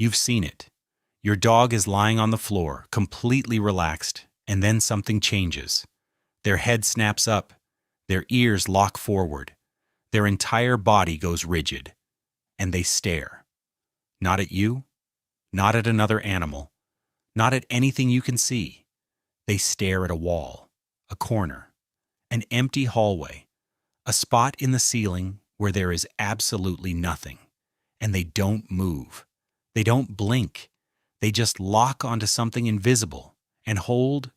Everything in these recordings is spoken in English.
You've seen it. Your dog is lying on the floor, completely relaxed, and then something changes. Their head snaps up, their ears lock forward, their entire body goes rigid, and they stare. Not at you, not at another animal, not at anything you can see. They stare at a wall, a corner, an empty hallway, a spot in the ceiling where there is absolutely nothing, and they don't move. They don't blink. They just lock onto something invisible and hold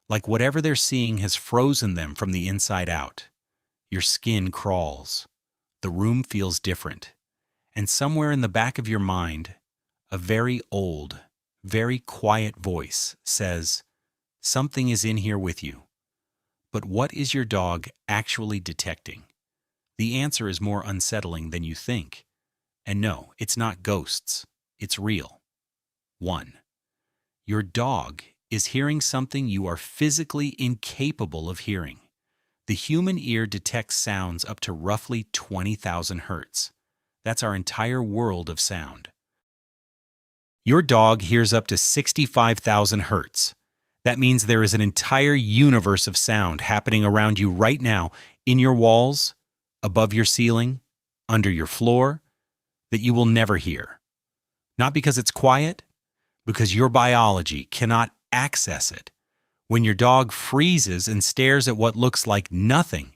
like whatever they're seeing has frozen them from the inside out. Your skin crawls. The room feels different. And somewhere in the back of your mind, a very old, very quiet voice says, "Something is in here with you." But what is your dog actually detecting? The answer is more unsettling than you think. And no, it's not ghosts. It's real. 1. Your dog is hearing something you are physically incapable of hearing. The human ear detects sounds up to roughly 20,000 hertz. That's our entire world of sound. Your dog hears up to 65,000 hertz. That means there is an entire universe of sound happening around you right now, in your walls, above your ceiling, under your floor, that you will never hear. Not because it's quiet, because your biology cannot access it. When your dog freezes and stares at what looks like nothing,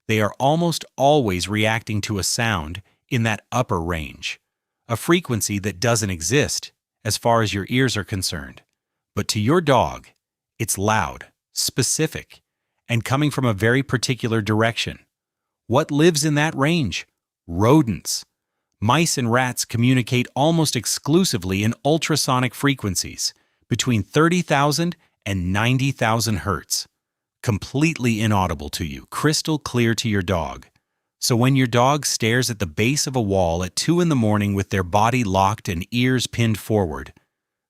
they are almost always reacting to a sound in that upper range, a frequency that doesn't exist as far as your ears are concerned. But to your dog, it's loud, specific, and coming from a very particular direction. What lives in that range? Rodents. Mice and rats communicate almost exclusively in ultrasonic frequencies, between 30,000 and 90,000 hertz. Completely inaudible to you, crystal clear to your dog. So when your dog stares at the base of a wall at 2 in the morning with their body locked and ears pinned forward,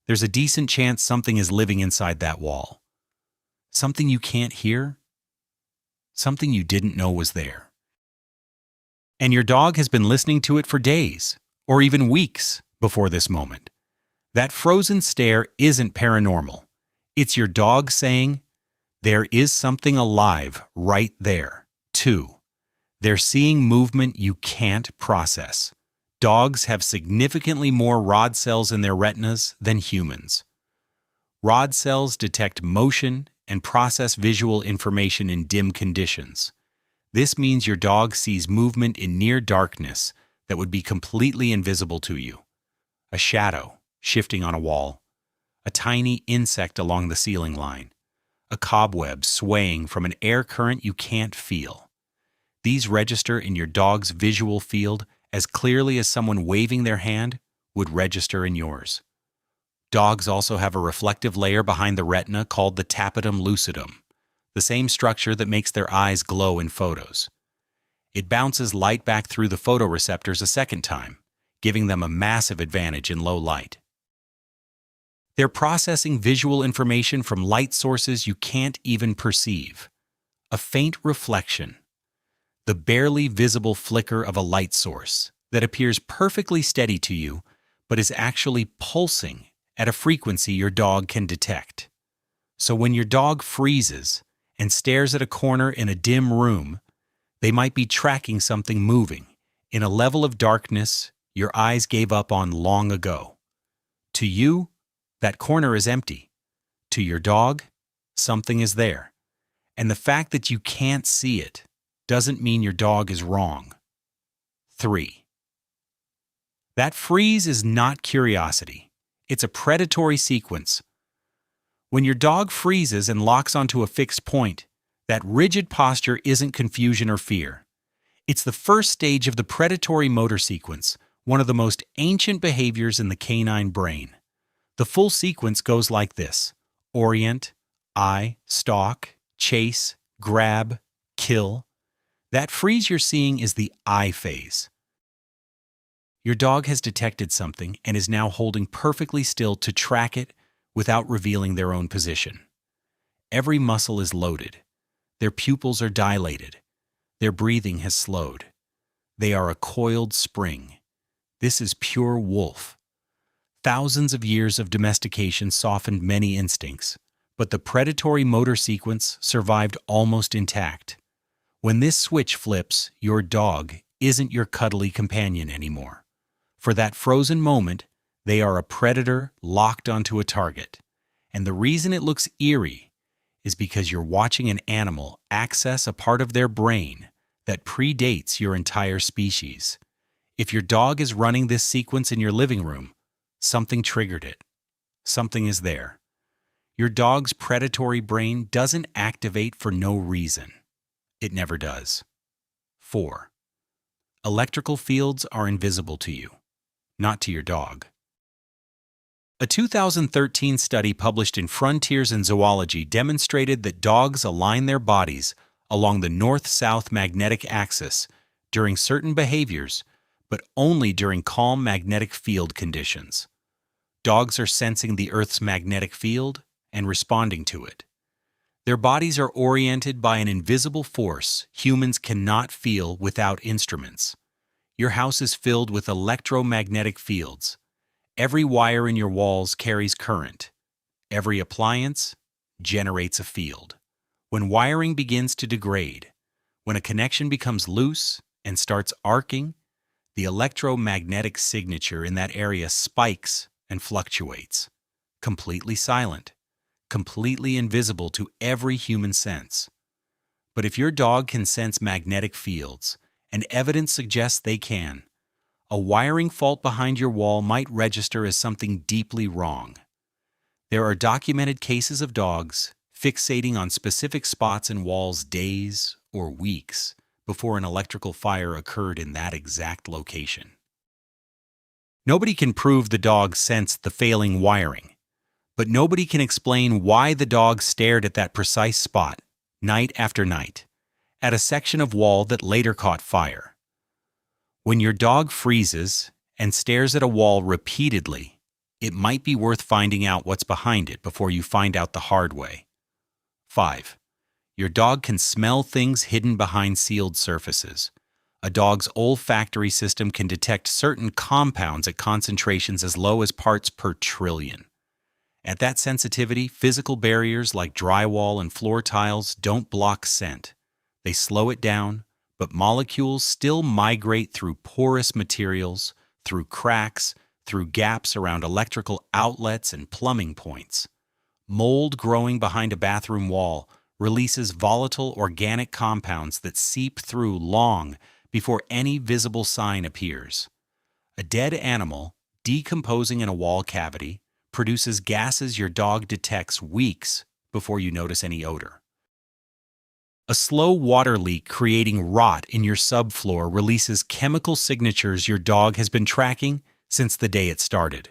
there's a decent chance something is living inside that wall. Something you can't hear? Something you didn't know was there. And your dog has been listening to it for days, or even weeks, before this moment. That frozen stare isn't paranormal. It's your dog saying, "There is something alive right there." 2. They're seeing movement you can't process. Dogs have significantly more rod cells in their retinas than humans. Rod cells detect motion and process visual information in dim conditions. This means your dog sees movement in near darkness that would be completely invisible to you. A shadow shifting on a wall, a tiny insect along the ceiling line, a cobweb swaying from an air current you can't feel. These register in your dog's visual field as clearly as someone waving their hand would register in yours. Dogs also have a reflective layer behind the retina called the tapetum lucidum, the same structure that makes their eyes glow in photos. It bounces light back through the photoreceptors a second time, giving them a massive advantage in low light. They're processing visual information from light sources you can't even perceive. A faint reflection, the barely visible flicker of a light source that appears perfectly steady to you, but is actually pulsing at a frequency your dog can detect. So when your dog freezes and stares at a corner in a dim room, they might be tracking something moving in a level of darkness your eyes gave up on long ago. To you, that corner is empty. To your dog, something is there. And the fact that you can't see it doesn't mean your dog is wrong. 3. That freeze is not curiosity. It's a predatory sequence. When your dog freezes and locks onto a fixed point, that rigid posture isn't confusion or fear. It's the first stage of the predatory motor sequence, one of the most ancient behaviors in the canine brain. The full sequence goes like this: orient, eye, stalk, chase, grab, kill. That freeze you're seeing is the eye phase. Your dog has detected something and is now holding perfectly still to track it without revealing their own position. Every muscle is loaded. Their pupils are dilated. Their breathing has slowed. They are a coiled spring. This is pure wolf. Thousands of years of domestication softened many instincts, but the predatory motor sequence survived almost intact. When this switch flips, your dog isn't your cuddly companion anymore. For that frozen moment, they are a predator locked onto a target. And the reason it looks eerie is because you're watching an animal access a part of their brain that predates your entire species. If your dog is running this sequence in your living room, something triggered it. Something is there. Your dog's predatory brain doesn't activate for no reason. It never does. 4. Electrical fields are invisible to you, not to your dog. A 2013 study published in Frontiers in Zoology demonstrated that dogs align their bodies along the north-south magnetic axis during certain behaviors, but only during calm magnetic field conditions. Dogs are sensing the Earth's magnetic field and responding to it. Their bodies are oriented by an invisible force humans cannot feel without instruments. Your house is filled with electromagnetic fields. Every wire in your walls carries current. Every appliance generates a field. When wiring begins to degrade, when a connection becomes loose and starts arcing, the electromagnetic signature in that area spikes and fluctuates, completely silent, completely invisible to every human sense. But if your dog can sense magnetic fields, and evidence suggests they can, a wiring fault behind your wall might register as something deeply wrong. There are documented cases of dogs fixating on specific spots in walls days or weeks before an electrical fire occurred in that exact location. Nobody can prove the dog sensed the failing wiring, but nobody can explain why the dog stared at that precise spot, night after night, at a section of wall that later caught fire. When your dog freezes and stares at a wall repeatedly, it might be worth finding out what's behind it before you find out the hard way. 5. Your dog can smell things hidden behind sealed surfaces. A dog's olfactory system can detect certain compounds at concentrations as low as parts per trillion. At that sensitivity, physical barriers like drywall and floor tiles don't block scent. They slow it down, but molecules still migrate through porous materials, through cracks, through gaps around electrical outlets and plumbing points. Mold growing behind a bathroom wall releases volatile organic compounds that seep through long before any visible sign appears. A dead animal, decomposing in a wall cavity, produces gases your dog detects weeks before you notice any odor. A slow water leak creating rot in your subfloor releases chemical signatures your dog has been tracking since the day it started.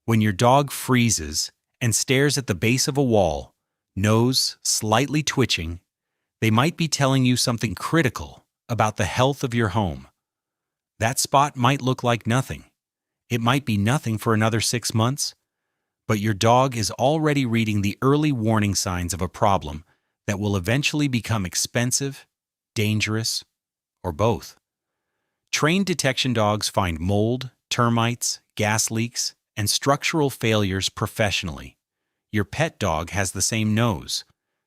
When your dog freezes and stares at the base of a wall, nose slightly twitching, they might be telling you something critical about the health of your home. That spot might look like nothing. It might be nothing for another 6 months, but your dog is already reading the early warning signs of a problem that will eventually become expensive, dangerous, or both. Trained detection dogs find mold, termites, gas leaks, and structural failures professionally. Your pet dog has the same nose.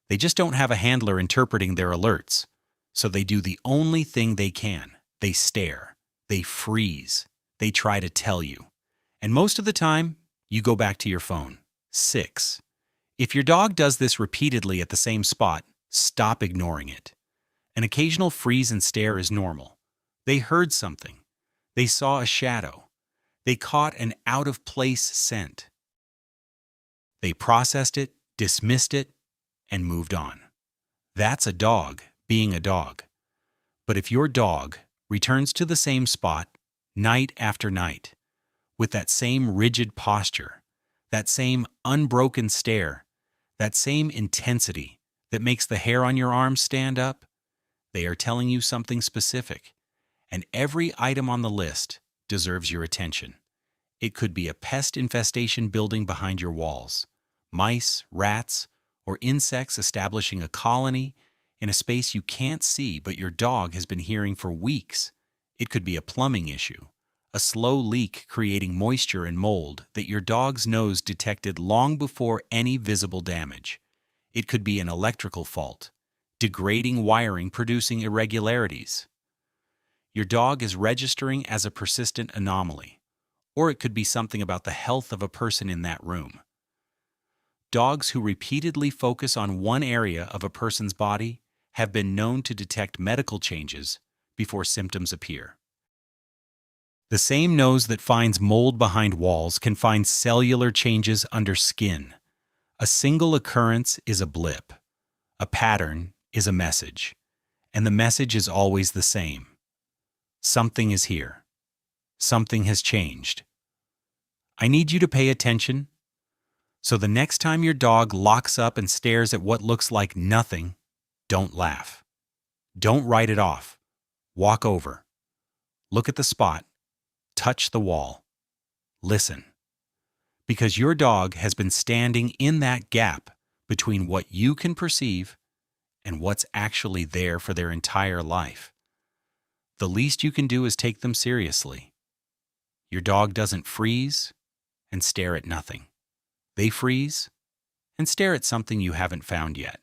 They just don't have a handler interpreting their alerts. So they do the only thing they can. They stare. They freeze. They try to tell you. And most of the time, you go back to your phone. 6. If your dog does this repeatedly at the same spot, stop ignoring it. An occasional freeze and stare is normal. They heard something. They saw a shadow. They caught an out-of-place scent. They processed it, dismissed it, and moved on. That's a dog being a dog. But if your dog returns to the same spot night after night, with that same rigid posture, that same unbroken stare, that same intensity that makes the hair on your arm stand up, they are telling you something specific, and every item on the list deserves your attention. It could be a pest infestation building behind your walls, mice, rats, or insects establishing a colony in a space you can't see but your dog has been hearing for weeks. It could be a plumbing issue, a slow leak creating moisture and mold that your dog's nose detected long before any visible damage. It could be an electrical fault, degrading wiring producing irregularities. Your dog is registering as a persistent anomaly, or it could be something about the health of a person in that room. Dogs who repeatedly focus on one area of a person's body have been known to detect medical changes before symptoms appear. The same nose that finds mold behind walls can find cellular changes under skin. A single occurrence is a blip. A pattern is a message. And the message is always the same. Something is here. Something has changed. I need you to pay attention. So the next time your dog locks up and stares at what looks like nothing, don't laugh. Don't write it off. Walk over. Look at the spot. Touch the wall. Listen. Because your dog has been standing in that gap between what you can perceive and what's actually there for their entire life. The least you can do is take them seriously. Your dog doesn't freeze and stare at nothing. They freeze and stare at something you haven't found yet.